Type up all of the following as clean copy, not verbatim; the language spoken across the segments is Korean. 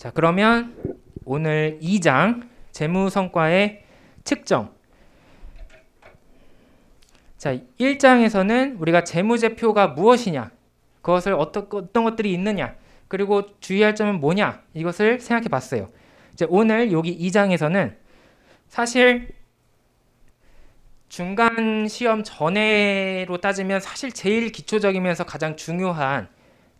자, 그러면 오늘 2장 재무성과의 측정. 자, 1장에서는 우리가 재무제표가 무엇이냐, 그것을 어떤 것들이 있느냐, 그리고 주의할 점은 뭐냐, 이것을 생각해 봤어요. 이제 오늘 여기 2장에서는 사실 중간 시험 전에로 따지면 사실 제일 기초적이면서 가장 중요한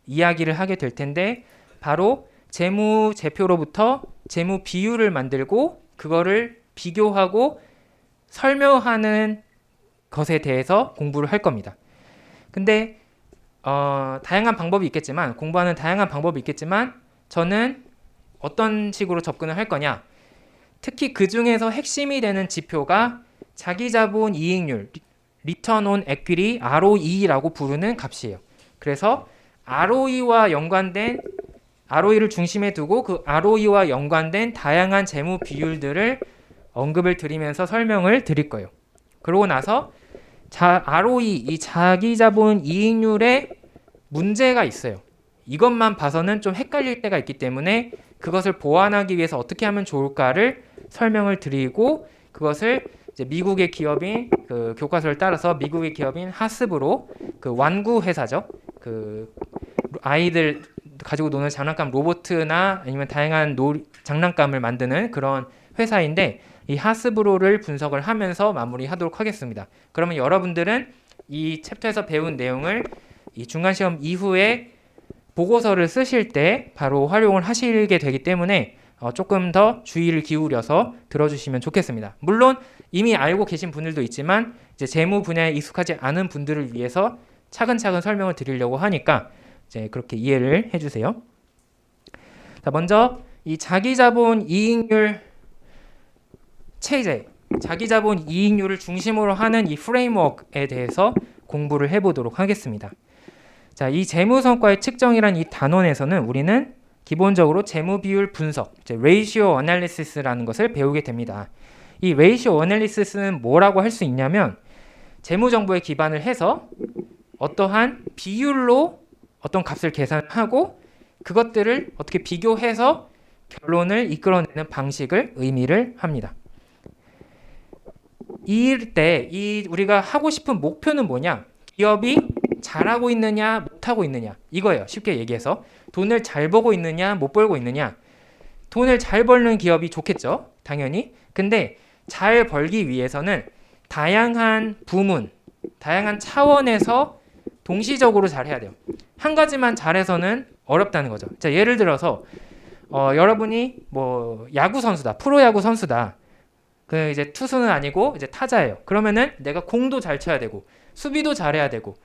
이야기를 하게 될 텐데, 바로 재무제표로부터 재무 비율을 만들고 그거를 비교하고 설명하는 것에 대해서 공부를 할 겁니다. 근데 다양한 방법이 있겠지만, 공부하는 다양한 방법이 있겠지만, 저는 어떤 식으로 접근을 할 거냐, 특히 그 중에서 핵심이 되는 지표가 자기자본 이익률, Return on Equity, ROE라고 부르는 값이에요. 그래서 ROE와 연관된, ROE를 중심에 두고 그 ROE와 연관된 다양한 재무 비율들을 언급을 드리면서 설명을 드릴 거예요. 그러고 나서 ROE, 이 자기자본 이익률에 문제가 있어요. 이것만 봐서는 좀 헷갈릴 때가 있기 때문에 그것을 보완하기 위해서 어떻게 하면 좋을까를 설명을 드리고, 그것을 이제 미국의 기업인, 그 교과서를 따라서 미국의 기업인 하스브로, 그 완구 회사죠. 그 아이들 가지고 노는 장난감 로봇이나 아니면 다양한 장난감을 만드는 그런 회사인데, 이 하스브로를 분석을 하면서 마무리하도록 하겠습니다. 그러면 여러분들은 이 챕터에서 배운 내용을 이 중간시험 이후에 보고서를 쓰실 때 바로 활용을 하시게 되기 때문에 조금 더 주의를 기울여서 들어주시면 좋겠습니다. 물론 이미 알고 계신 분들도 있지만, 이제 재무 분야에 익숙하지 않은 분들을 위해서 차근차근 설명을 드리려고 하니까 이제 그렇게 이해를 해주세요. 자, 먼저 이 자기자본 이익률 체제, 자기자본 이익률을 중심으로 하는 이 프레임워크에 대해서 공부를 해보도록 하겠습니다. 자, 이 재무성과의 측정이란 이 단원에서는 우리는 기본적으로 재무비율 분석, 레이시오 어널리시스라는 것을 배우게 됩니다. 이 레이시오 어널리시스는 뭐라고 할 수 있냐면, 재무정보에 기반을 해서 어떠한 비율로 어떤 값을 계산하고 그것들을 어떻게 비교해서 결론을 이끌어내는 방식을 의미를 합니다. 이럴 때 우리가 하고 싶은 목표는 뭐냐? 기업이 잘하고 있느냐, 못하고 있느냐, 이거예요. 쉽게 얘기해서 돈을 잘 벌고 있느냐, 못 벌고 있느냐. 돈을 잘 벌는 기업이 좋겠죠, 당연히. 근데 잘 벌기 위해서는 다양한 부문, 다양한 차원에서 동시적으로 잘해야 돼요. 한 가지만 잘해서는 어렵다는 거죠. 자, 예를 들어서 여러분이 뭐 야구 선수다, 프로야구 선수다. 그 이제 투수는 아니고 이제 타자예요. 그러면은 내가 공도 잘 쳐야 되고 수비도 잘해야 되고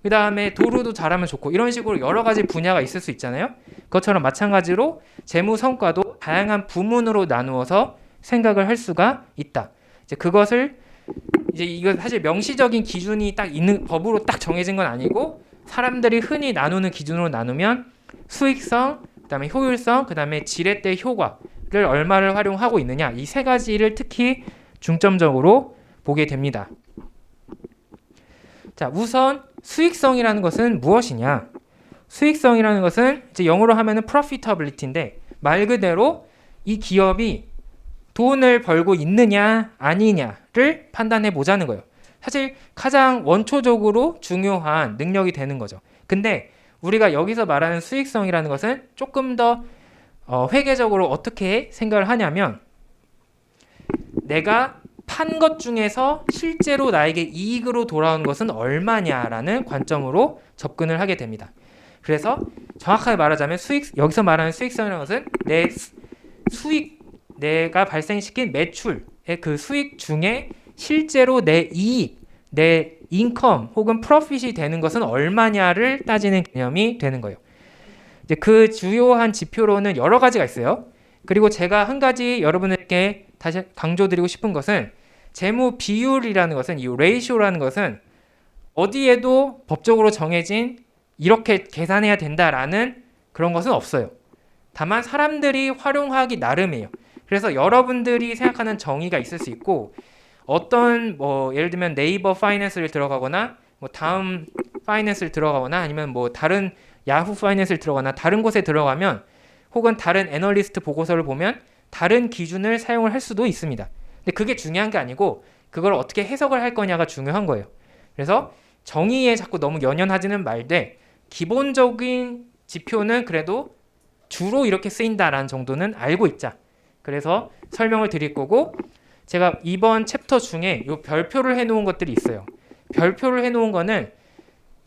그 다음에 도루도 잘하면 좋고, 이런 식으로 여러 가지 분야가 있을 수 있잖아요. 그것처럼 마찬가지로 재무 성과도 다양한 부문으로 나누어서 생각을 할 수가 있다. 이제 그것을 이제 이거 사실 명시적인 기준이 딱 있는, 법으로 딱 정해진 건 아니고 사람들이 흔히 나누는 기준으로 나누면 수익성, 그다음에 효율성, 그다음에 지렛대 효과를 얼마를 활용하고 있느냐, 이 세 가지를 특히 중점적으로 보게 됩니다. 자, 우선 수익성이라는 것은 무엇이냐? 수익성이라는 것은 이제 영어로 하면은 profitability인데, 말 그대로 이 기업이 돈을 벌고 있느냐 아니냐를 판단해 보자는 거예요. 사실 가장 원초적으로 중요한 능력이 되는 거죠. 근데 우리가 여기서 말하는 수익성이라는 것은 조금 더 회계적으로 어떻게 생각을 하냐면, 내가 판 것 중에서 실제로 나에게 이익으로 돌아온 것은 얼마냐라는 관점으로 접근을 하게 됩니다. 그래서 정확하게 말하자면 여기서 말하는 수익성이라는 것은 내 내가 발생시킨 매출의 그 수익 중에 실제로 내 이익, 내 인컴 혹은 프로핏이 되는 것은 얼마냐를 따지는 개념이 되는 거예요. 이제 그 주요한 지표로는 여러 가지가 있어요. 그리고 제가 한 가지 여러분에게 다시 강조드리고 싶은 것은, 재무 비율이라는 것은, 이 레이시오라는 것은 어디에도 법적으로 정해진 이렇게 계산해야 된다라는 그런 것은 없어요. 다만 사람들이 활용하기 나름이에요. 그래서 여러분들이 생각하는 정의가 있을 수 있고, 어떤 뭐 예를 들면 네이버 파이낸스를 들어가거나 뭐 다음 파이낸스를 들어가거나 아니면 뭐 다른 야후 파이낸스를 들어가거나 다른 곳에 들어가면 혹은 다른 애널리스트 보고서를 보면 다른 기준을 사용을 할 수도 있습니다. 근데 그게 중요한 게 아니고 그걸 어떻게 해석을 할 거냐가 중요한 거예요. 그래서 정의에 자꾸 너무 연연하지는 말되 기본적인 지표는 그래도 주로 이렇게 쓰인다라는 정도는 알고 있자. 그래서 설명을 드릴 거고, 제가 이번 챕터 중에 요 별표를 해놓은 것들이 있어요. 별표를 해놓은 거는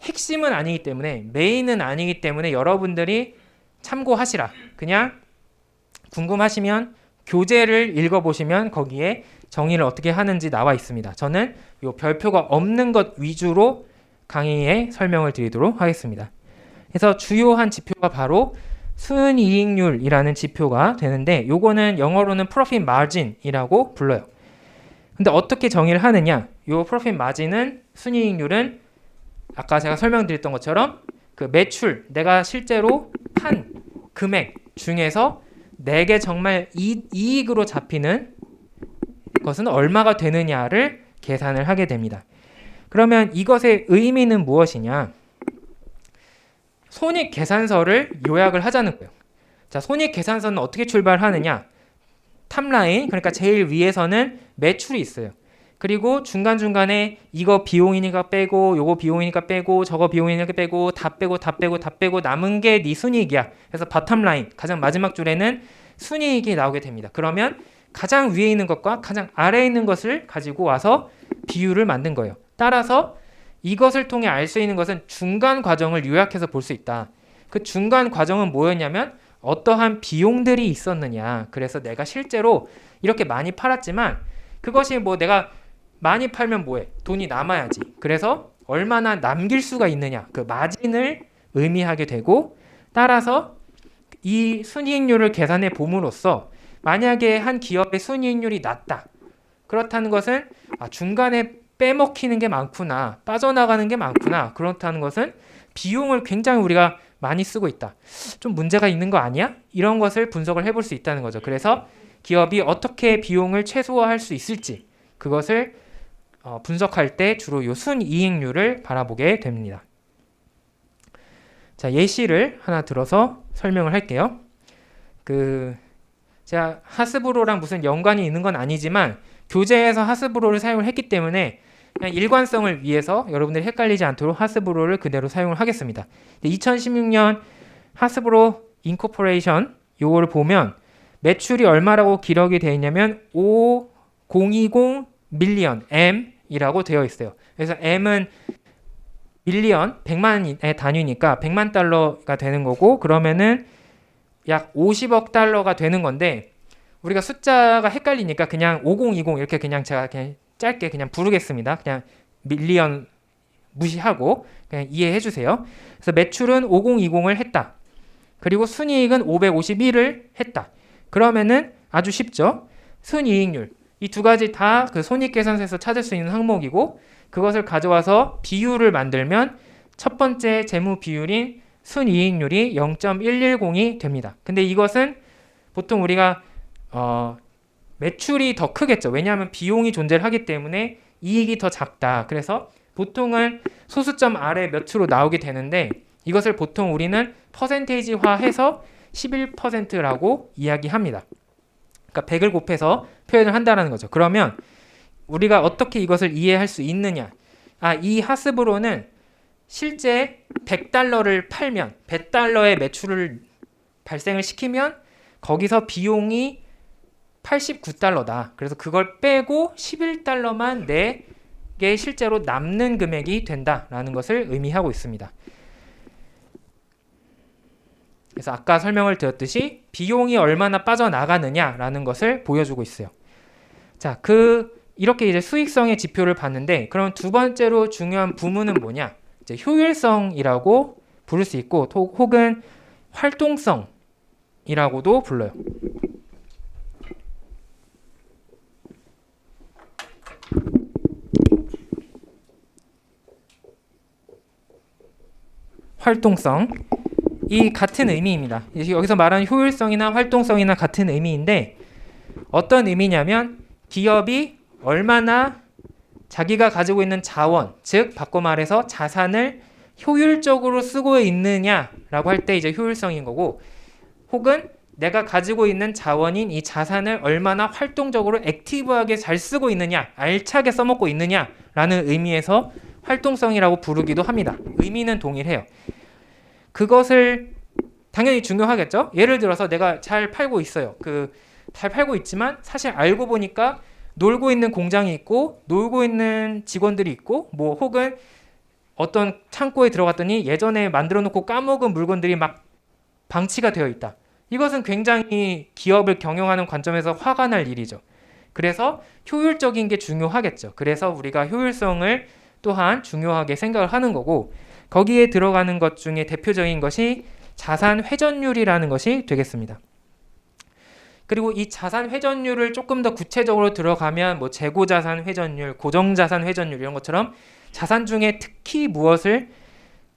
핵심은 아니기 때문에, 메인은 아니기 때문에 여러분들이 참고하시라. 그냥 궁금하시면 교재를 읽어보시면 거기에 정의를 어떻게 하는지 나와 있습니다. 저는 요 별표가 없는 것 위주로 강의에 설명을 드리도록 하겠습니다. 그래서 주요한 지표가 바로 순이익률이라는 지표가 되는데, 요거는 영어로는 profit margin이라고 불러요. 근데 어떻게 정의를 하느냐? 요 profit margin은, 순이익률은 아까 제가 설명드렸던 것처럼 그 매출, 내가 실제로 판 금액 중에서 내게 정말 이익으로 잡히는 것은 얼마가 되느냐를 계산을 하게 됩니다. 그러면 이것의 의미는 무엇이냐? 손익계산서를 요약을 하자는 거예요. 자, 손익계산서는 어떻게 출발하느냐? 탑라인, 그러니까 제일 위에서는 매출이 있어요. 그리고 중간중간에 이거 비용이니까 빼고, 요거 비용이니까 빼고, 저거 비용이니까 빼고, 다 빼고 남은 게 네 순이익이야. 그래서 바텀라인, 가장 마지막 줄에는 순이익이 나오게 됩니다. 그러면 가장 위에 있는 것과 가장 아래에 있는 것을 가지고 와서 비율을 만든 거예요. 따라서 이것을 통해 알 수 있는 것은 중간 과정을 요약해서 볼 수 있다. 그 중간 과정은 뭐였냐면 어떠한 비용들이 있었느냐. 그래서 내가 실제로 이렇게 많이 팔았지만 그것이 뭐 내가 많이 팔면 뭐해? 돈이 남아야지. 그래서 얼마나 남길 수가 있느냐. 그 마진을 의미하게 되고, 따라서 이 순이익률을 계산해 봄으로써 만약에 한 기업의 순이익률이 낮다. 그렇다는 것은 중간에 빼먹히는 게 많구나. 빠져나가는 게 많구나. 그렇다는 것은 비용을 굉장히 우리가 많이 쓰고 있다. 좀 문제가 있는 거 아니야? 이런 것을 분석을 해볼 수 있다는 거죠. 그래서 기업이 어떻게 비용을 최소화할 수 있을지 그것을 분석할 때 주로 이 순이익률을 바라보게 됩니다. 자, 예시를 하나 들어서 설명을 할게요. 제가 하스브로랑 무슨 연관이 있는 건 아니지만 교재에서 하스브로를 사용을 했기 때문에 그냥 일관성을 위해서 여러분들이 헷갈리지 않도록 하스브로를 그대로 사용을 하겠습니다. 2016년 하스브로 인코퍼레이션 요거를 보면 매출이 얼마라고 기록이 되어 있냐면 5020 밀리언 M이라고 되어 있어요. 그래서 M은 밀리언 100만의 단위니까 100만 달러가 되는 거고, 그러면은 약 50억 달러가 되는 건데, 우리가 숫자가 헷갈리니까 그냥 5020 이렇게 그냥 제가 그냥 짧게 그냥 부르겠습니다. 그냥 밀리언 무시하고 그냥 이해해 주세요. 그래서 매출은 5020을 했다. 그리고 순이익은 551을 했다. 그러면은 아주 쉽죠. 순이익률. 이 두 가지 다 그 손익계산서에서 찾을 수 있는 항목이고, 그것을 가져와서 비율을 만들면 첫 번째 재무 비율인 순이익률이 0.110이 됩니다. 근데 이것은 보통 우리가 매출이 더 크겠죠. 왜냐하면 비용이 존재를 하기 때문에 이익이 더 작다. 그래서 보통은 소수점 아래 몇으로 나오게 되는데, 이것을 보통 우리는 퍼센테이지화해서 11%라고 이야기합니다. 그러니까 100을 곱해서 표현을 한다는 거죠. 그러면 우리가 어떻게 이것을 이해할 수 있느냐? 이 하스브로는 실제 100달러를 팔면 100달러의 매출을 발생을 시키면 거기서 비용이 89달러다. 그래서 그걸 빼고 11달러만 내게 실제로 남는 금액이 된다라는 것을 의미하고 있습니다. 그래서 아까 설명을 드렸듯이 비용이 얼마나 빠져나가느냐라는 것을 보여주고 있어요. 자, 이렇게 이제 수익성의 지표를 봤는데, 그럼 두 번째로 중요한 부문은 뭐냐? 이제 효율성이라고 부를 수 있고, 혹은 활동성이라고도 불러요. 활동성. 이 같은 의미입니다. 여기서 말하는 효율성이나 활동성이나 같은 의미인데, 어떤 의미냐면 기업이 얼마나 자기가 가지고 있는 자원, 즉 바꿔 말해서 자산을 효율적으로 쓰고 있느냐라고 할 때 이제 효율성인 거고, 혹은 내가 가지고 있는 자원인 이 자산을 얼마나 활동적으로 액티브하게 잘 쓰고 있느냐, 알차게 써먹고 있느냐라는 의미에서 활동성이라고 부르기도 합니다. 의미는 동일해요. 그것을 당연히 중요하겠죠. 예를 들어서 내가 잘 팔고 있어요. 잘 팔고 있지만 사실 알고 보니까 놀고 있는 공장이 있고 놀고 있는 직원들이 있고 뭐 혹은 어떤 창고에 들어갔더니 예전에 만들어 놓고 까먹은 물건들이 막 방치가 되어 있다. 이것은 굉장히 기업을 경영하는 관점에서 화가 날 일이죠. 그래서 효율적인 게 중요하겠죠. 그래서 우리가 효율성을 또한 중요하게 생각을 하는 거고 거기에 들어가는 것 중에 대표적인 것이 자산 회전율이라는 것이 되겠습니다. 그리고 이 자산 회전율을 조금 더 구체적으로 들어가면 뭐 재고 자산 회전율, 고정 자산 회전율 이런 것처럼 자산 중에 특히 무엇을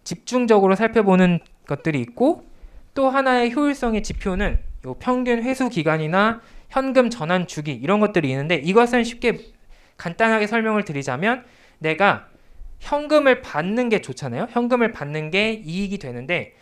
집중적으로 살펴보는 것들이 있고 또 하나의 효율성의 지표는 요 평균 회수 기간이나 현금 전환 주기 이런 것들이 있는데 이것은 쉽게 간단하게 설명을 드리자면 내가 현금을 받는 게 좋잖아요. 현금을 받는 게 이익이 되는데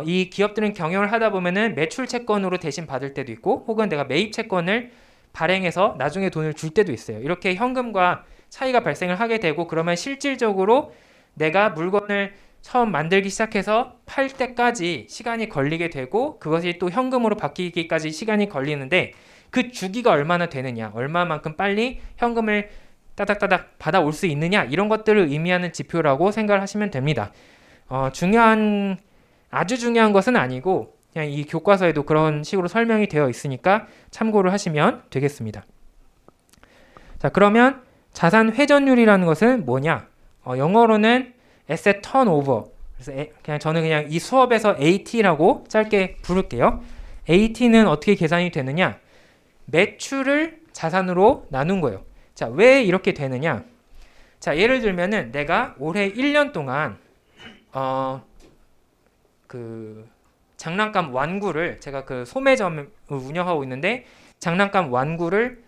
이 기업들은 경영을 하다 보면은 매출 채권으로 대신 받을 때도 있고 혹은 내가 매입 채권을 발행해서 나중에 돈을 줄 때도 있어요. 이렇게 현금과 차이가 발생을 하게 되고 그러면 실질적으로 내가 물건을 처음 만들기 시작해서 팔 때까지 시간이 걸리게 되고 그것이 또 현금으로 바뀌기까지 시간이 걸리는데 그 주기가 얼마나 되느냐, 얼마만큼 빨리 현금을 따닥따닥 받아올 수 있느냐 이런 것들을 의미하는 지표라고 생각을 하시면 됩니다. 아주 중요한 것은 아니고 그냥 이 교과서에도 그런 식으로 설명이 되어 있으니까 참고를 하시면 되겠습니다. 자, 그러면 자산 회전율이라는 것은 뭐냐? 영어로는 Asset Turnover. 그래서 저는 그냥 이 수업에서 AT라고 짧게 부를게요. AT는 어떻게 계산이 되느냐? 매출을 자산으로 나눈 거예요. 자, 왜 이렇게 되느냐? 자, 예를 들면은 내가 올해 1년 동안 장난감 완구를 제가 그 소매점을 운영하고 있는데 장난감 완구를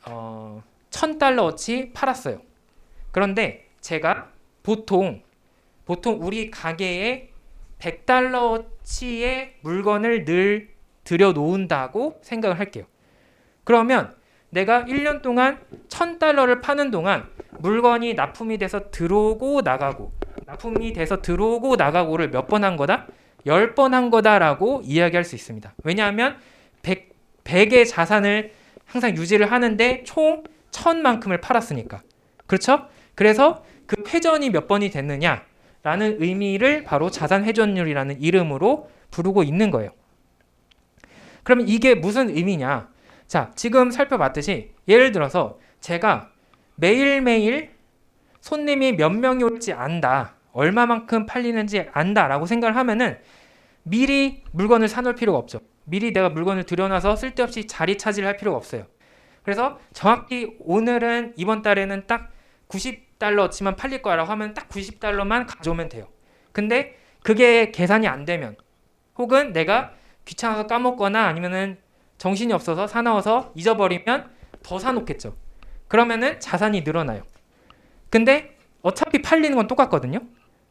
1,000달러어치 팔았어요. 그런데 제가 보통 우리 가게에 100달러어치의 물건을 늘 들여놓는다고 생각을 할게요. 그러면 내가 1년 동안 1,000달러를 파는 동안 물건이 납품이 돼서 들어오고 나가고 납품이 돼서 들어오고 나가고를 몇 번 한 거다? 10번 한 거다라고 이야기할 수 있습니다. 왜냐하면 100의 자산을 항상 유지를 하는데 총 1,000만큼을 팔았으니까. 그렇죠? 그래서 그 회전이 몇 번이 됐느냐라는 의미를 바로 자산 회전율이라는 이름으로 부르고 있는 거예요. 그러면 이게 무슨 의미냐? 자, 지금 살펴봤듯이 예를 들어서 제가 매일매일 손님이 몇 명이 올지 안다. 얼마만큼 팔리는지 안다라고 생각을 하면은 미리 물건을 사놓을 필요가 없죠. 미리 내가 물건을 들여놔서 쓸데없이 자리 차지를 할 필요가 없어요. 그래서 정확히 오늘은 이번 달에는 딱 90달러치만 팔릴 거라고 하면 딱 90달러만 가져오면 돼요. 근데 그게 계산이 안 되면 혹은 내가 귀찮아서 까먹거나 아니면은 정신이 없어서 사나워서 잊어버리면 더 사놓겠죠. 그러면은 자산이 늘어나요. 근데 어차피 팔리는 건 똑같거든요.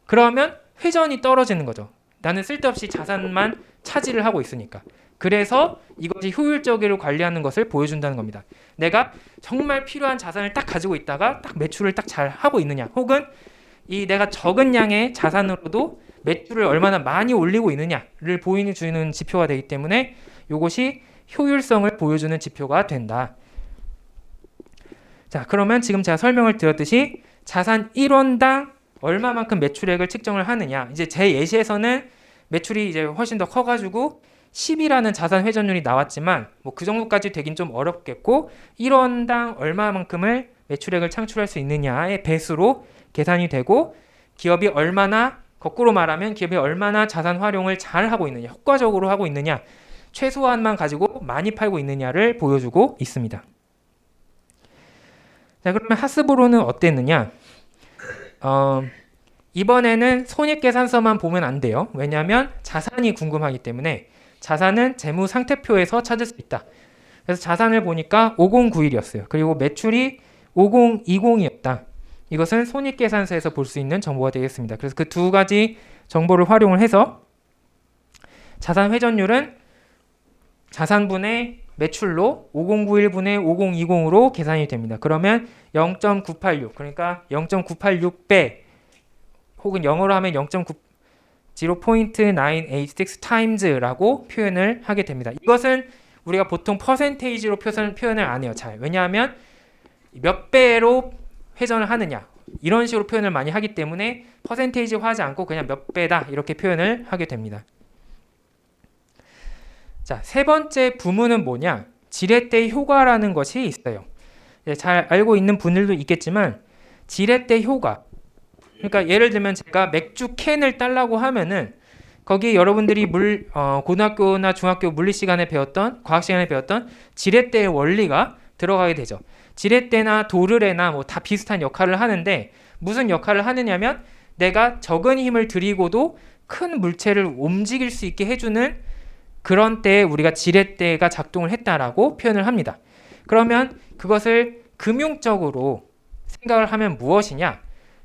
그러면 회전이 떨어지는 거죠. 나는 쓸데없이 자산만 차지를 하고 있으니까. 그래서 이것이 효율적으로 관리하는 것을 보여준다는 겁니다. 내가 정말 필요한 자산을 딱 가지고 있다가 딱 매출을 딱 잘 하고 있느냐 혹은 이 내가 적은 양의 자산으로도 매출을 얼마나 많이 올리고 있느냐를 보여주는 지표가 되기 때문에 이것이 효율성을 보여주는 지표가 된다. 자, 그러면 지금 제가 설명을 드렸듯이 자산 1원당 얼마만큼 매출액을 측정을 하느냐. 이제 제 예시에서는 매출이 이제 훨씬 더 커가지고 10이라는 자산 회전율이 나왔지만 뭐 그 정도까지 되긴 좀 어렵겠고 1원당 얼마만큼을 매출액을 창출할 수 있느냐의 배수로 계산이 되고 기업이 얼마나 거꾸로 말하면 기업이 얼마나 자산 활용을 잘 하고 있느냐, 효과적으로 하고 있느냐, 최소한만 가지고 많이 팔고 있느냐를 보여주고 있습니다. 자, 그러면 하스브로는 어땠느냐? 이번에는 손익계산서만 보면 안 돼요. 왜냐하면 자산이 궁금하기 때문에 자산은 재무상태표에서 찾을 수 있다. 그래서 자산을 보니까 5091이었어요. 그리고 매출이 5020이었다. 이것은 손익계산서에서 볼 수 있는 정보가 되겠습니다. 그래서 그 두 가지 정보를 활용을 해서 자산 회전율은 자산분의 매출로 5091분의 5020으로 계산이 됩니다. 그러면 0.986 그러니까 0.986배 혹은 영어로 하면 0.986 times라고 표현을 하게 됩니다. 이것은 우리가 보통 퍼센테이지로 표현을 안 해요. 잘. 왜냐하면 몇 배로 회전을 하느냐 이런 식으로 표현을 많이 하기 때문에 퍼센테이지화 하지 않고 그냥 몇 배다 이렇게 표현을 하게 됩니다. 자, 세 번째 부문은 뭐냐? 지렛대 효과라는 것이 있어요. 잘 알고 있는 분들도 있겠지만 지렛대 효과. 그러니까 예를 들면 제가 맥주 캔을 따려고 하면은 거기 여러분들이 고등학교나 중학교 물리 시간에 배웠던 과학 시간에 배웠던 지렛대의 원리가 들어가게 되죠. 지렛대나 도르래나 뭐 다 비슷한 역할을 하는데 무슨 역할을 하느냐면 내가 적은 힘을 들이고도 큰 물체를 움직일 수 있게 해주는 그런 때에 우리가 지렛대가 작동을 했다라고 표현을 합니다. 그러면 그것을 금융적으로 생각을 하면 무엇이냐?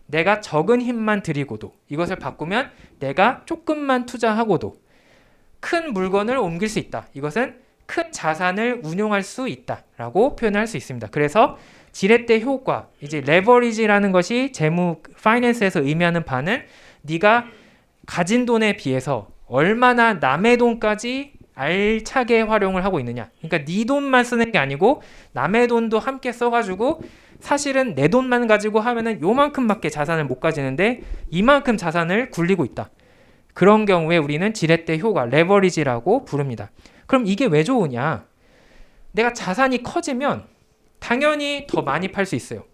내가 적은 힘만 들이고도 이것을 바꾸면 내가 조금만 투자하고도 큰 물건을 옮길 수 있다. 이것은 큰 자산을 운용할 수 있다라고 표현할 수 있습니다. 그래서 지렛대 효과, 이제 레버리지라는 것이 재무 파이낸스에서 의미하는 바는 네가 가진 돈에 비해서 얼마나 남의 돈까지 알차게 활용을 하고 있느냐. 그러니까 네 돈만 쓰는 게 아니고 남의 돈도 함께 써가지고 사실은 내 돈만 가지고 하면은 요만큼밖에 자산을 못 가지는데 이만큼 자산을 굴리고 있다. 그런 경우에 우리는 지렛대 효과, 레버리지라고 부릅니다. 그럼 이게 왜 좋으냐? 내가 자산이 커지면 당연히 더 많이 팔 수 있어요.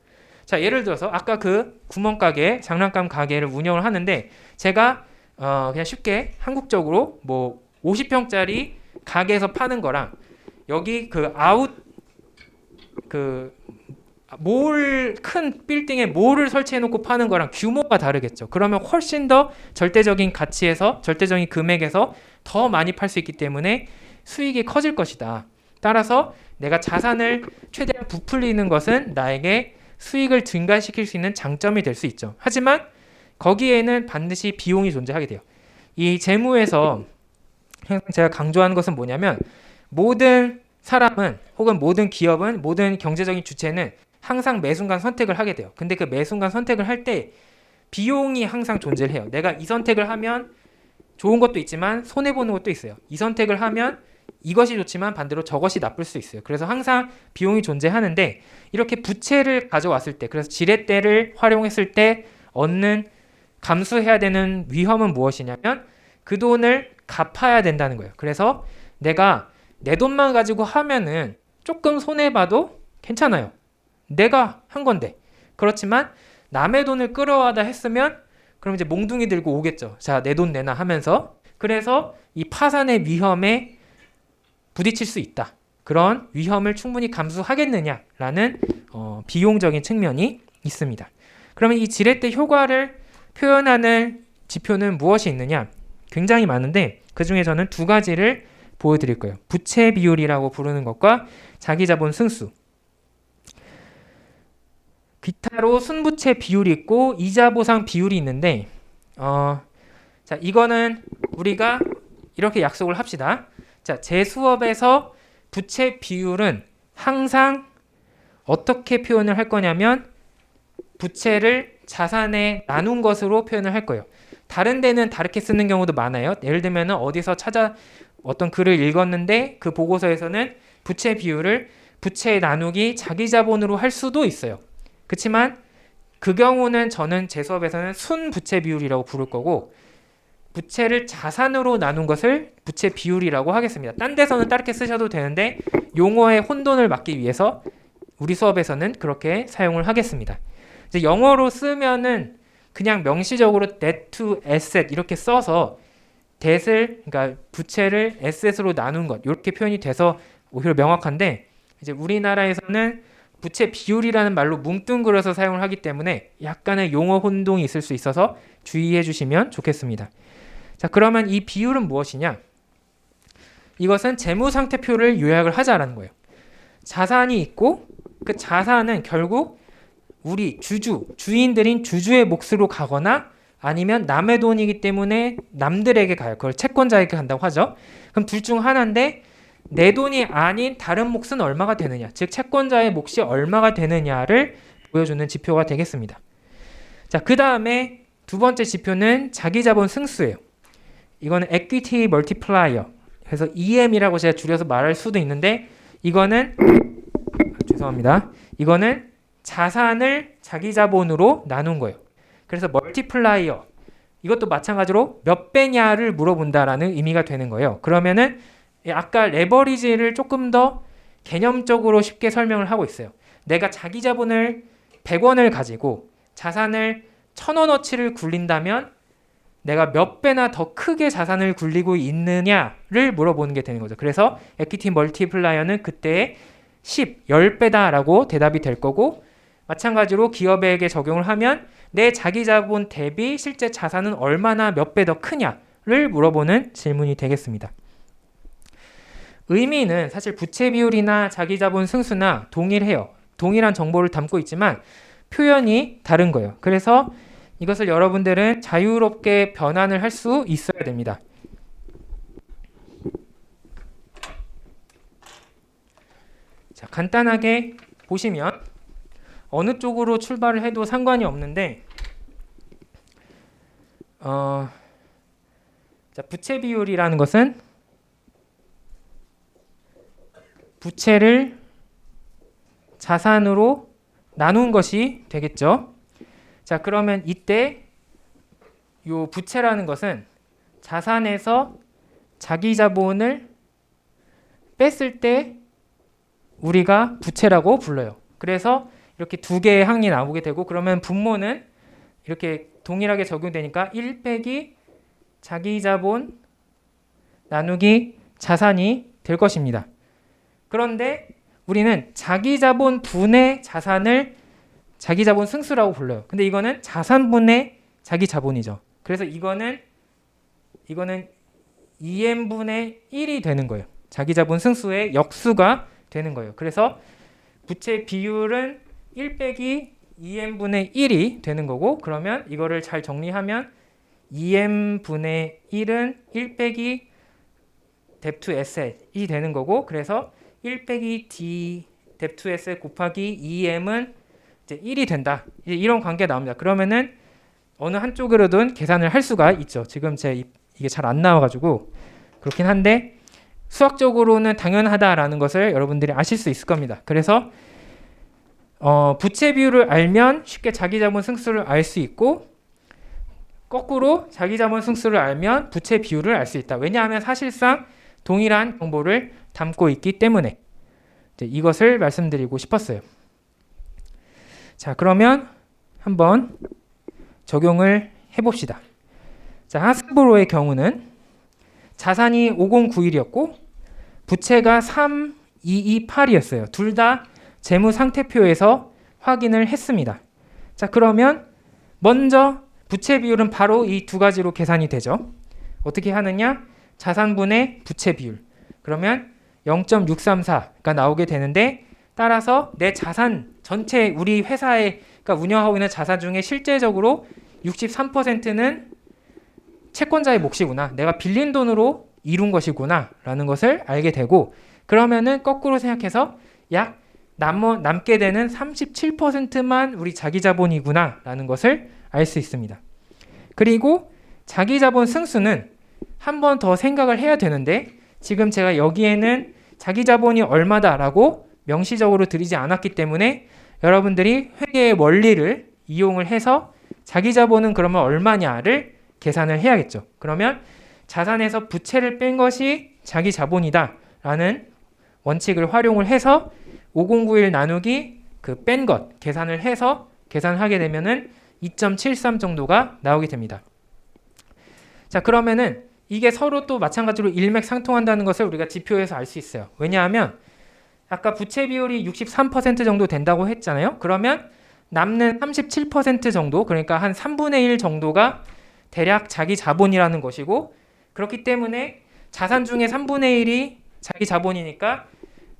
자, 예를 들어서 아까 그 구멍가게, 장난감 가게를 운영을 하는데 제가 그냥 쉽게 한국적으로 뭐 50평짜리 가게에서 파는 거랑 여기 큰 빌딩에 몰을 설치해 놓고 파는 거랑 규모가 다르겠죠. 그러면 훨씬 더 절대적인 가치에서 절대적인 금액에서 더 많이 팔 수 있기 때문에 수익이 커질 것이다. 따라서 내가 자산을 최대한 부풀리는 것은 나에게 수익을 증가시킬 수 있는 장점이 될 수 있죠. 하지만 거기에는 반드시 비용이 존재하게 돼요. 이 재무에서 항상 제가 강조하는 것은 뭐냐면 모든 사람은 혹은 모든 기업은 모든 경제적인 주체는 항상 매 순간 선택을 하게 돼요. 근데 그 매 순간 선택을 할 때 비용이 항상 존재를 해요. 내가 이 선택을 하면 좋은 것도 있지만 손해보는 것도 있어요. 이 선택을 하면 이것이 좋지만 반대로 저것이 나쁠 수 있어요. 그래서 항상 비용이 존재하는데 이렇게 부채를 가져왔을 때 그래서 지렛대를 활용했을 때 얻는 감수해야 되는 위험은 무엇이냐면 그 돈을 갚아야 된다는 거예요. 그래서 내가 내 돈만 가지고 하면은 조금 손해봐도 괜찮아요. 내가 한 건데. 그렇지만 남의 돈을 끌어와다 했으면 그럼 이제 몽둥이 들고 오겠죠. 자, 내 돈 내놔 하면서. 그래서 이 파산의 위험에 부딪힐 수 있다. 그런 위험을 충분히 감수하겠느냐라는 비용적인 측면이 있습니다. 그러면 이 지렛대 효과를 표현하는 지표는 무엇이 있느냐? 굉장히 많은데 그 중에 저는 두 가지를 보여드릴 거예요. 부채 비율이라고 부르는 것과 자기자본 승수. 기타로 순부채 비율이 있고 이자 보상 비율이 있는데 자, 이거는 우리가 이렇게 약속을 합시다. 자, 제 수업에서 부채 비율은 항상 어떻게 표현을 할 거냐면 부채를 자산에 나눈 것으로 표현을 할 거예요. 다른 데는 다르게 쓰는 경우도 많아요. 예를 들면 어디서 어떤 글을 읽었는데 그 보고서에서는 부채 비율을 부채 나누기 자기 자본으로 할 수도 있어요. 그렇지만 그 경우는 저는 제 수업에서는 순부채 비율이라고 부를 거고 부채를 자산으로 나눈 것을 부채 비율이라고 하겠습니다. 딴 데서는 다르게 쓰셔도 되는데 용어의 혼돈을 막기 위해서 우리 수업에서는 그렇게 사용을 하겠습니다. 이제 영어로 쓰면은 그냥 명시적으로 debt to asset 이렇게 써서 그러니까 부채를 asset으로 나눈 것 이렇게 표현이 돼서 오히려 명확한데 이제 우리나라에서는 부채 비율이라는 말로 뭉뚱그려서 사용을 하기 때문에 약간의 용어 혼동이 있을 수 있어서 주의해 주시면 좋겠습니다. 자, 그러면 이 비율은 무엇이냐? 이것은 재무상태표를 요약을 하자라는 거예요. 자산이 있고 그 자산은 결국 우리 주인들인 주주의 몫으로 가거나 아니면 남의 돈이기 때문에 남들에게 가요. 그걸 채권자에게 간다고 하죠. 그럼 둘 중 하나인데 내 돈이 아닌 다른 몫은 얼마가 되느냐, 즉 채권자의 몫이 얼마가 되느냐를 보여주는 지표가 되겠습니다. 자, 그 다음에 두 번째 지표는 자기자본 승수예요. 이거는 equity multiplier, 그래서 EM이라고 제가 줄여서 말할 수도 있는데, 이거는 죄송합니다. 이거는 자산을 자기자본으로 나눈 거예요. 그래서 멀티플라이어, 이것도 마찬가지로 몇 배냐를 물어본다라는 의미가 되는 거예요. 그러면은 아까 레버리지를 조금 더 개념적으로 쉽게 설명을 하고 있어요. 내가 자기자본을 100원을 가지고 자산을 1000원어치를 굴린다면 내가 몇 배나 더 크게 자산을 굴리고 있느냐를 물어보는 게 되는 거죠. 그래서 에퀴티 멀티플라이어는 그때 10배다라고 대답이 될 거고, 마찬가지로 기업에게 적용을 하면 내 자기자본 대비 실제 자산은 얼마나 몇 배 더 크냐를 물어보는 질문이 되겠습니다. 의미는 사실 부채 비율이나 자기자본 승수나 동일해요. 동일한 정보를 담고 있지만 표현이 다른 거예요. 그래서 이것을 여러분들은 자유롭게 변환을 할 수 있어야 됩니다. 자, 간단하게 보시면 어느 쪽으로 출발을 해도 상관이 없는데, 자, 부채 비율이라는 것은 부채를 자산으로 나눈 것이 되겠죠. 자, 그러면 이때 요 부채라는 것은 자산에서 자기 자본을 뺐을 때 우리가 부채라고 불러요. 그래서 이렇게 두 개의 항이 나오게 되고, 그러면 분모는 이렇게 동일하게 적용되니까 1 빼기 자기 자본 나누기 자산이 될 것입니다. 그런데 우리는 자기 자본 분의 자산을 자기 자본 승수라고 불러요. 근데 이거는 자산분의 자기 자본이죠. 그래서 이거는 2n분의 1이 되는 거예요. 자기 자본 승수의 역수가 되는 거예요. 그래서 부채 비율은 1 빼기 2n분의 1이 되는 거고, 그러면 이거를 잘 정리하면 2n분의 1은 1 빼기 debt to asset이 되는 거고, 그래서 1 빼기 d debt to asset 곱하기 2m은 이제 1이 된다. 이제 이런 관계가 나옵니다. 그러면은 어느 한쪽으로든 계산을 할 수가 있죠. 지금 이게 잘 안 나와가지고 그렇긴 한데, 수학적으로는 당연하다라는 것을 여러분들이 아실 수 있을 겁니다. 그래서 부채 비율을 알면 쉽게 자기자본 승수를 알 수 있고, 거꾸로 자기자본 승수를 알면 부채 비율을 알 수 있다. 왜냐하면 사실상 동일한 정보를 담고 있기 때문에 이것을 말씀드리고 싶었어요. 자, 그러면 한번 적용을 해봅시다. 자, 하스브로의 경우는 자산이 5091이었고 부채가 3228이었어요. 둘 다 재무상태표에서 확인을 했습니다. 자, 그러면 먼저 부채 비율은 바로 이 두 가지로 계산이 되죠. 어떻게 하느냐? 자산분의 부채 비율. 그러면 0.634가 나오게 되는데, 따라서 내 자산 전체, 우리 회사에 운영하고 있는 자산 중에 실제적으로 63%는 채권자의 몫이구나, 내가 빌린 돈으로 이룬 것이구나 라는 것을 알게 되고, 그러면은 거꾸로 생각해서 약 남게 되는 37%만 우리 자기 자본이구나 라는 것을 알 수 있습니다. 그리고 자기 자본 승수는 한 번 더 생각을 해야 되는데, 지금 제가 여기에는 자기 자본이 얼마다라고 명시적으로 드리지 않았기 때문에 여러분들이 회계의 원리를 이용을 해서 자기 자본은 그러면 얼마냐를 계산을 해야겠죠. 그러면 자산에서 부채를 뺀 것이 자기 자본이다 라는 원칙을 활용을 해서 5091 나누기 그 뺀 것 계산을 해서 계산하게 되면은 2.73 정도가 나오게 됩니다. 자, 그러면은 이게 서로 또 마찬가지로 일맥상통한다는 것을 우리가 지표에서 알 수 있어요. 왜냐하면 아까 부채 비율이 63% 정도 된다고 했잖아요. 그러면 남는 37% 정도, 그러니까 한 3분의 1 정도가 대략 자기 자본이라는 것이고, 그렇기 때문에 자산 중에 3분의 1이 자기 자본이니까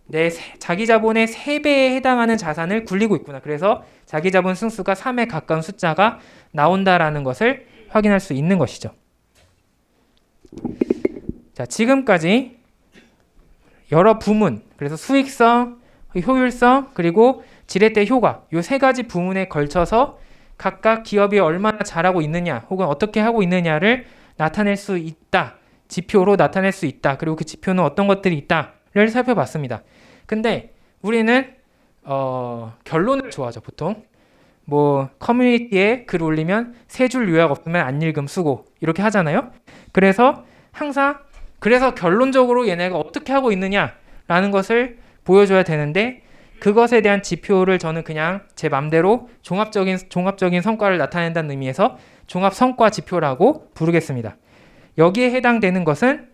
내 자기 자본의 3배에 해당하는 자산을 굴리고 있구나. 그래서 자기 자본 승수가 3에 가까운 숫자가 나온다라는 것을 확인할 수 있는 것이죠. 자, 지금까지 여러 부문, 그래서 수익성, 효율성, 그리고 지렛대 효과, 요 세 가지 부문에 걸쳐서 각각 기업이 얼마나 잘하고 있느냐 혹은 어떻게 하고 있느냐를 나타낼 수 있다. 지표로 나타낼 수 있다. 그리고 그 지표는 어떤 것들이 있다를 살펴봤습니다. 근데 우리는 결론을 좋아하죠. 보통 뭐 커뮤니티에 글 올리면 세 줄 요약 없으면 안 읽음 수고 이렇게 하잖아요. 그래서 항상 그래서 결론적으로 얘네가 어떻게 하고 있느냐라는 것을 보여줘야 되는데 그것에 대한 지표를 저는 그냥 제 맘대로 종합적인 성과를 나타낸다는 의미에서 종합 성과 지표라고 부르겠습니다. 여기에 해당되는 것은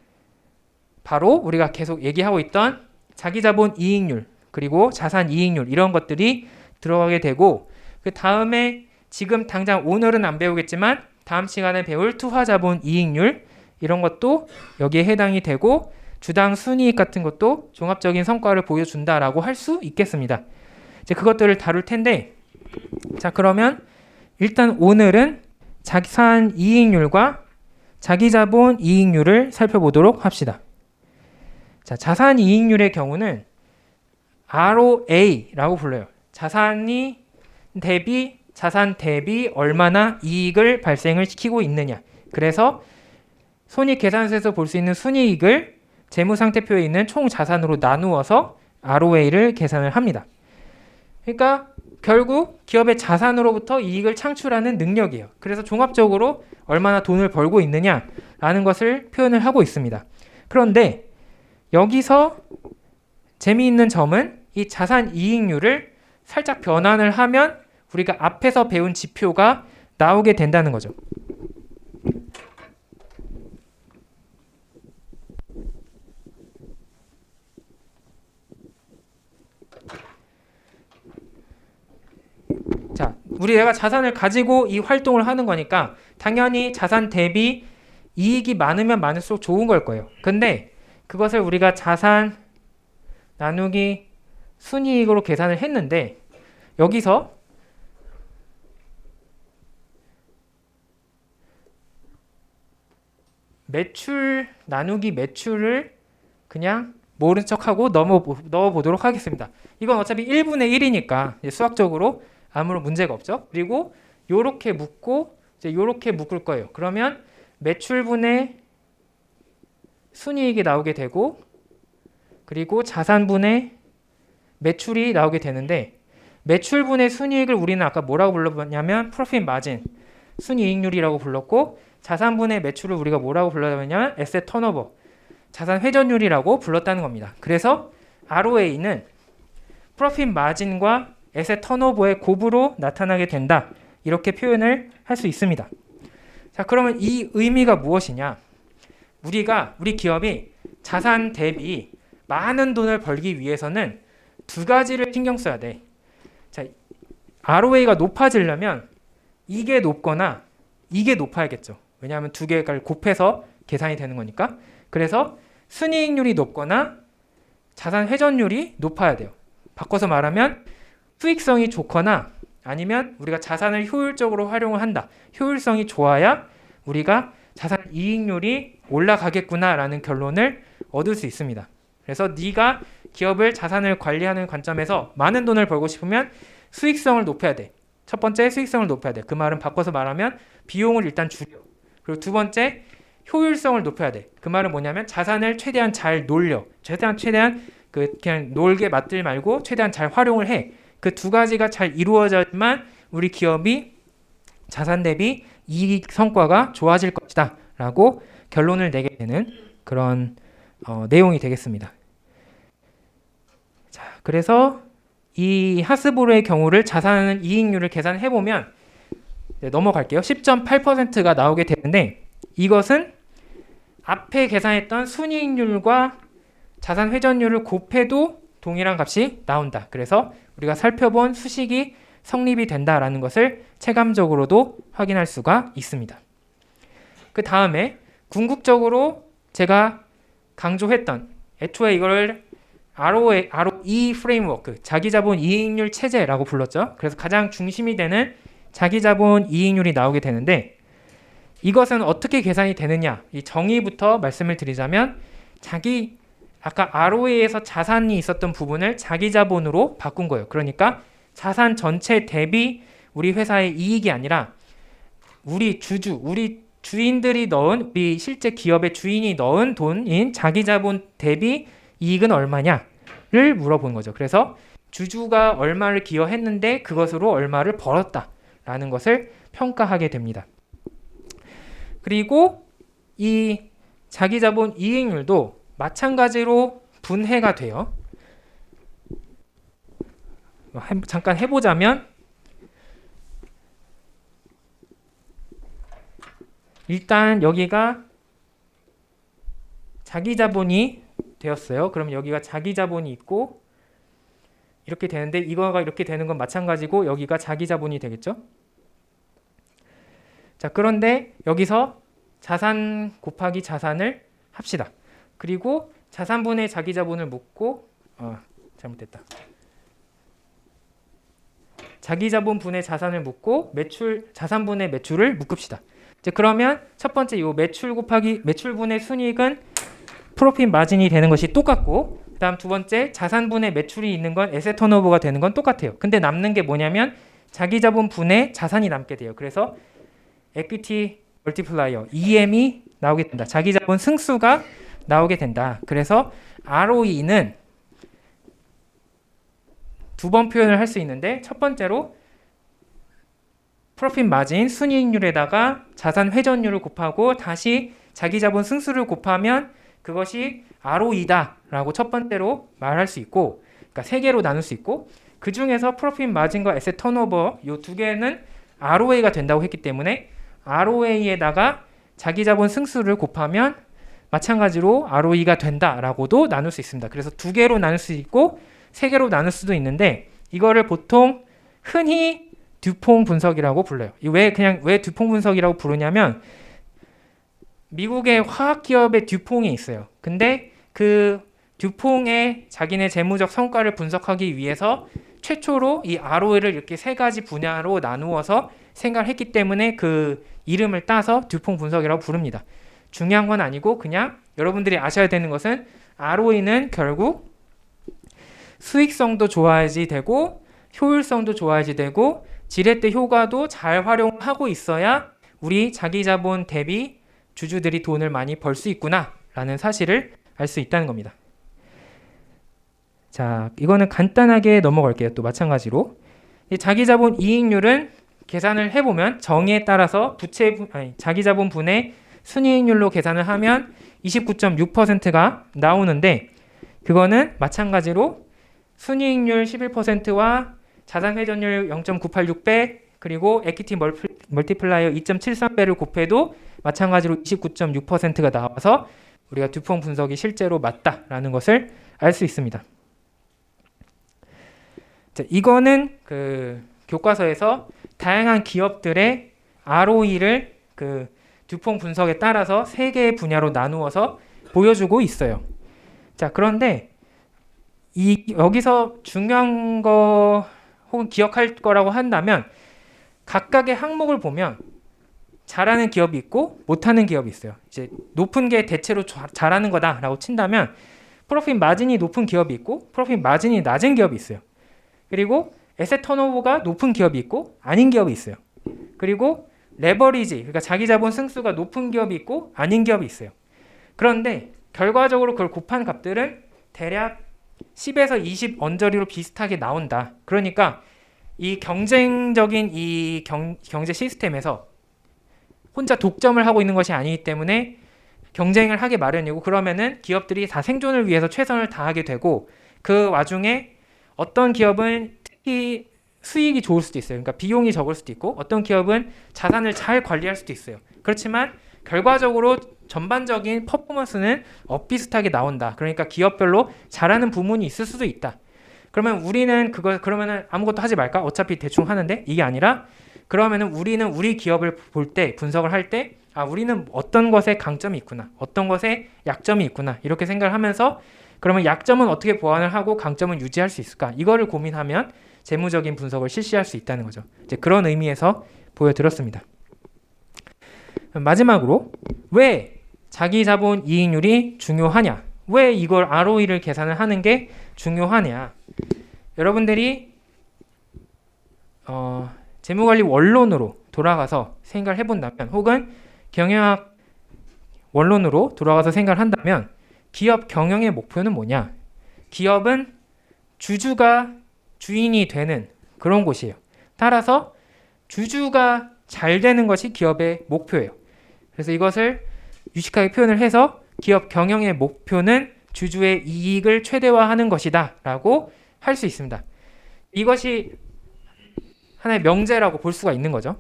바로 우리가 계속 얘기하고 있던 자기자본 이익률 그리고 자산 이익률 이런 것들이 들어가게 되고 그 다음에 지금 당장 오늘은 안 배우겠지만 다음 시간에 배울 투자자본 이익률 이런 것도 여기에 해당이 되고 주당 순이익 같은 것도 종합적인 성과를 보여준다라고 할 수 있겠습니다. 이제 그것들을 다룰 텐데 자 그러면 일단 오늘은 자산 이익률과 자기자본 이익률을 살펴보도록 합시다. 자, 자산 이익률의 경우는 ROA라고 불러요. 자산 대비 얼마나 이익을 발생을 시키고 있느냐. 그래서 손익계산서에서 볼 수 있는 순이익을 재무상태표에 있는 총 자산으로 나누어서 ROA를 계산을 합니다. 그러니까 결국 기업의 자산으로부터 이익을 창출하는 능력이에요. 그래서 종합적으로 얼마나 돈을 벌고 있느냐라는 것을 표현을 하고 있습니다. 그런데 여기서 재미있는 점은 이 자산 이익률을 살짝 변환을 하면 우리가 앞에서 배운 지표가 나오게 된다는 거죠. 자, 우리가 자산을 가지고 이 활동을 하는 거니까 당연히 자산 대비 이익이 많으면 많을수록 좋은 걸 거예요. 근데 그것을 우리가 자산 나누기 순이익으로 계산을 했는데 여기서 매출 나누기 매출을 그냥 모른 척하고 넣어보도록 하겠습니다. 이건 어차피 1분의 1이니까 수학적으로 아무런 문제가 없죠. 그리고 요렇게 묶고 이제 요렇게 묶을 거예요. 그러면 매출분의 순이익이 나오게 되고 그리고 자산분의 매출이 나오게 되는데 매출분의 순이익을 우리는 아까 뭐라고 불렀냐면 프로핏 마진 순이익률이라고 불렀고 자산분의 매출을 우리가 뭐라고 불렀냐면 에셋 턴오버 자산 회전율이라고 불렀다는 겁니다. 그래서 ROA는 프로핏 마진과 에셋 턴오버의 곱으로 나타나게 된다. 이렇게 표현을 할 수 있습니다. 자, 그러면 이 의미가 무엇이냐? 우리 기업이 자산 대비 많은 돈을 벌기 위해서는 두 가지를 신경 써야 돼. 자, ROA가 높아지려면 이게 높거나 이게 높아야겠죠. 왜냐하면 두 개를 곱해서 계산이 되는 거니까. 그래서 순이익률이 높거나 자산 회전율이 높아야 돼요. 바꿔서 말하면 수익성이 좋거나 아니면 우리가 자산을 효율적으로 활용을 한다. 효율성이 좋아야 우리가 자산 이익률이 올라가겠구나라는 결론을 얻을 수 있습니다. 그래서 네가 기업을 자산을 관리하는 관점에서 많은 돈을 벌고 싶으면 수익성을 높여야 돼. 첫 번째 수익성을 높여야 돼. 그 말은 바꿔서 말하면 비용을 일단 줄여. 그리고 두 번째 효율성을 높여야 돼. 그 말은 뭐냐면 자산을 최대한 잘 놀려. 최대한 그냥 놀게 맞들 말고 최대한 잘 활용을 해. 그 두 가지가 잘 이루어져야만 우리 기업이 자산 대비 이익 성과가 좋아질 것이다 라고 결론을 내게 되는 그런 내용이 되겠습니다. 자, 그래서 이 하스보르의 경우를 자산 이익률을 계산해 보면 넘어갈게요. 10.8%가 나오게 되는데 이것은 앞에 계산했던 순이익률과 자산 회전율을 곱해도 동일한 값이 나온다. 그래서 우리가 살펴본 수식이 성립이 된다라는 것을 체감적으로도 확인할 수가 있습니다. 그 다음에 궁극적으로 제가 강조했던 애초에 이걸 ROE 프레임워크, 자기자본 이익률 체제라고 불렀죠. 그래서 가장 중심이 되는 자기자본 이익률이 나오게 되는데 이것은 어떻게 계산이 되느냐? 이 정의부터 말씀을 드리자면 아까 ROA에서 자산이 있었던 부분을 자기 자본으로 바꾼 거예요. 그러니까 자산 전체 대비 우리 회사의 이익이 아니라 우리 주인들이 넣은, 우리 실제 기업의 주인이 넣은 돈인 자기 자본 대비 이익은 얼마냐를 물어보는 거죠. 그래서 주주가 얼마를 기여했는데 그것으로 얼마를 벌었다라는 것을 평가하게 됩니다. 그리고 이 자기 자본 이익률도 마찬가지로 분해가 돼요. 잠깐 해보자면 일단 여기가 자기 자본이 되었어요. 그럼 여기가 자기 자본이 있고 이렇게 되는데 이거가 이렇게 되는 건 마찬가지고 여기가 자기 자본이 되겠죠. 자, 그런데 여기서 자산 곱하기 자산을 합시다. 그리고 자산분의 자기 자본을 묻고 잘못됐다. 자기 자본분의 자산을 묻고 자산분의 매출을 묶읍시다. 이제 그러면 첫 번째 이 매출 곱하기 매출분의 순이익은 프로핏 마진이 되는 것이 똑같고, 그다음 두 번째 자산분의 매출이 있는 건 에셋 턴오버가 되는 건 똑같아요. 근데 남는 게 뭐냐면 자기 자본분의 자산이 남게 돼요. 그래서 equity 멀티플라이어 EM이 나오게 된다. 자기 자본 승수가 나오게 된다. 그래서 ROE는 두 번 표현을 할 수 있는데, 첫 번째로 프로핏 마진 순이익률에다가 자산 회전율을 곱하고 다시 자기 자본 승수를 곱하면 그것이 ROE다라고 첫 번째로 말할 수 있고, 그러니까 세 개로 나눌 수 있고, 그 중에서 프로핏 마진과 에셋 턴오버 이 두 개는 ROA가 된다고 했기 때문에 ROA에다가 자기 자본 승수를 곱하면 마찬가지로 ROE가 된다라고도 나눌 수 있습니다. 그래서 두 개로 나눌 수 있고 세 개로 나눌 수도 있는데, 이거를 보통 흔히 듀퐁 분석이라고 불러요. 왜 듀퐁 분석이라고 부르냐면 미국의 화학 기업의 듀퐁이 있어요. 근데 그 듀퐁의 자기네 재무적 성과를 분석하기 위해서 최초로 이 ROE를 이렇게 세 가지 분야로 나누어서 생각을 했기 때문에 그 이름을 따서 듀퐁 분석이라고 부릅니다. 중요한 건 아니고 그냥 여러분들이 아셔야 되는 것은 ROE는 결국 수익성도 좋아야지 되고 효율성도 좋아야지 되고 지렛대 효과도 잘 활용하고 있어야 우리 자기 자본 대비 주주들이 돈을 많이 벌 수 있구나 라는 사실을 알 수 있다는 겁니다. 자, 이거는 간단하게 넘어갈게요. 또 마찬가지로 자기 자본 이익률은 계산을 해보면 정의에 따라서 자기 자본 분의 순이익률로 계산을 하면 29.6%가 나오는데, 그거는 마찬가지로 순이익률 11%와 자산 회전율 0.986배 그리고 에퀴티 멀티플라이어 2.73배를 곱해도 마찬가지로 29.6%가 나와서 우리가 듀퐁 분석이 실제로 맞다라는 것을 알 수 있습니다. 자, 이거는 그 교과서에서 다양한 기업들의 ROE를 그 듀퐁 분석에 따라서 세 개의 분야로 나누어서 보여주고 있어요. 자, 그런데 여기서 중요한 거 혹은 기억할 거라고 한다면 각각의 항목을 보면 잘하는 기업이 있고 못하는 기업이 있어요. 이제 높은 게 대체로 잘하는 거다라고 친다면 프로핏 마진이 높은 기업이 있고 프로핏 마진이 낮은 기업이 있어요. 그리고 에셋 턴오버가 높은 기업이 있고 아닌 기업이 있어요. 그리고 레버리지, 그러니까 자기 자본 승수가 높은 기업이 있고 아닌 기업이 있어요. 그런데 결과적으로 그걸 곱한 값들은 대략 10에서 20 언저리로 비슷하게 나온다. 그러니까 이 경쟁적인 이 경제 시스템에서 혼자 독점을 하고 있는 것이 아니기 때문에 경쟁을 하기 마련이고, 그러면은 기업들이 다 생존을 위해서 최선을 다하게 되고, 그 와중에 어떤 기업은 특히 수익이 좋을 수도 있어요. 그러니까 비용이 적을 수도 있고, 어떤 기업은 자산을 잘 관리할 수도 있어요. 그렇지만 결과적으로 전반적인 퍼포먼스는 엇비슷하게 나온다. 그러니까 기업별로 잘하는 부문이 있을 수도 있다. 그러면 우리는 그러면은 아무것도 하지 말까? 어차피 대충 하는데, 이게 아니라 그러면은 우리는 우리 기업을 볼 때, 분석을 할 때, 우리는 어떤 것에 강점이 있구나, 어떤 것에 약점이 있구나, 이렇게 생각을 하면서 그러면 약점은 어떻게 보완을 하고 강점은 유지할 수 있을까? 이거를 고민하면 재무적인 분석을 실시할 수 있다는 거죠. 이제 그런 의미에서 보여드렸습니다. 마지막으로 왜 자기 자본 이익률이 중요하냐? 왜 이걸 ROE를 계산을 하는 게 중요하냐? 여러분들이 재무관리 원론으로 돌아가서 생각을 해본다면, 혹은 경영학 원론으로 돌아가서 생각을 한다면, 기업 경영의 목표는 뭐냐? 기업은 주주가 주인이 되는 그런 곳이에요. 따라서 주주가 잘 되는 것이 기업의 목표예요. 그래서 이것을 유식하게 표현을 해서 기업 경영의 목표는 주주의 이익을 최대화하는 것이다 라고 할 수 있습니다. 이것이 하나의 명제라고 볼 수가 있는 거죠.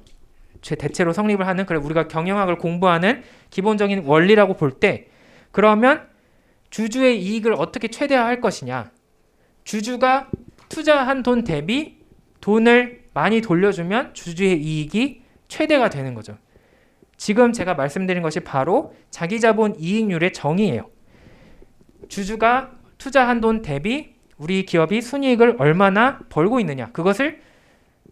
대체로 성립을 하는, 그래 우리가 경영학을 공부하는 기본적인 원리라고 볼 때, 그러면 주주의 이익을 어떻게 최대화할 것이냐, 주주가 투자한 돈 대비 돈을 많이 돌려주면 주주의 이익이 최대가 되는 거죠. 지금 제가 말씀드린 것이 바로 자기자본 이익률의 정의예요. 주주가 투자한 돈 대비 우리 기업이 순이익을 얼마나 벌고 있느냐, 그것을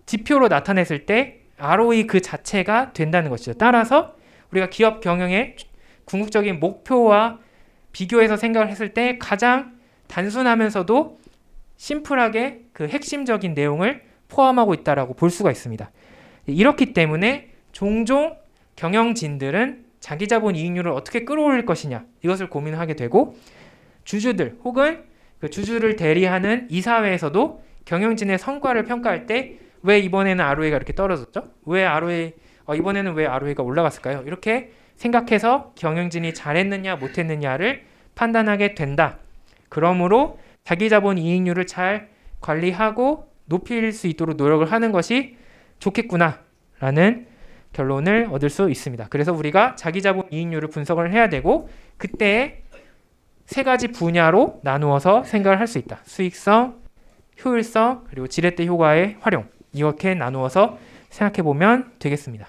지표로 나타냈을 때 ROE 그 자체가 된다는 것이죠. 따라서 우리가 기업 경영의 궁극적인 목표와 비교해서 생각을 했을 때 가장 단순하면서도 심플하게 그 핵심적인 내용을 포함하고 있다라고 볼 수가 있습니다. 이렇기 때문에 종종 경영진들은 자기자본 이익률을 어떻게 끌어올릴 것이냐, 이것을 고민하게 되고, 주주들 혹은 그 주주를 대리하는 이사회에서도 경영진의 성과를 평가할 때 왜 이번에는 ROE가 이렇게 떨어졌죠? 이번에는 왜 ROE가 올라갔을까요? 이렇게 생각해서 경영진이 잘했느냐 못했느냐를 판단하게 된다. 그러므로 자기자본 이익률을 잘 관리하고 높일 수 있도록 노력을 하는 것이 좋겠구나라는 결론을 얻을 수 있습니다. 그래서 우리가 자기자본 이익률을 분석을 해야 되고, 그때 세 가지 분야로 나누어서 생각을 할 수 있다. 수익성, 효율성, 그리고 지렛대 효과의 활용, 이렇게 나누어서 생각해 보면 되겠습니다.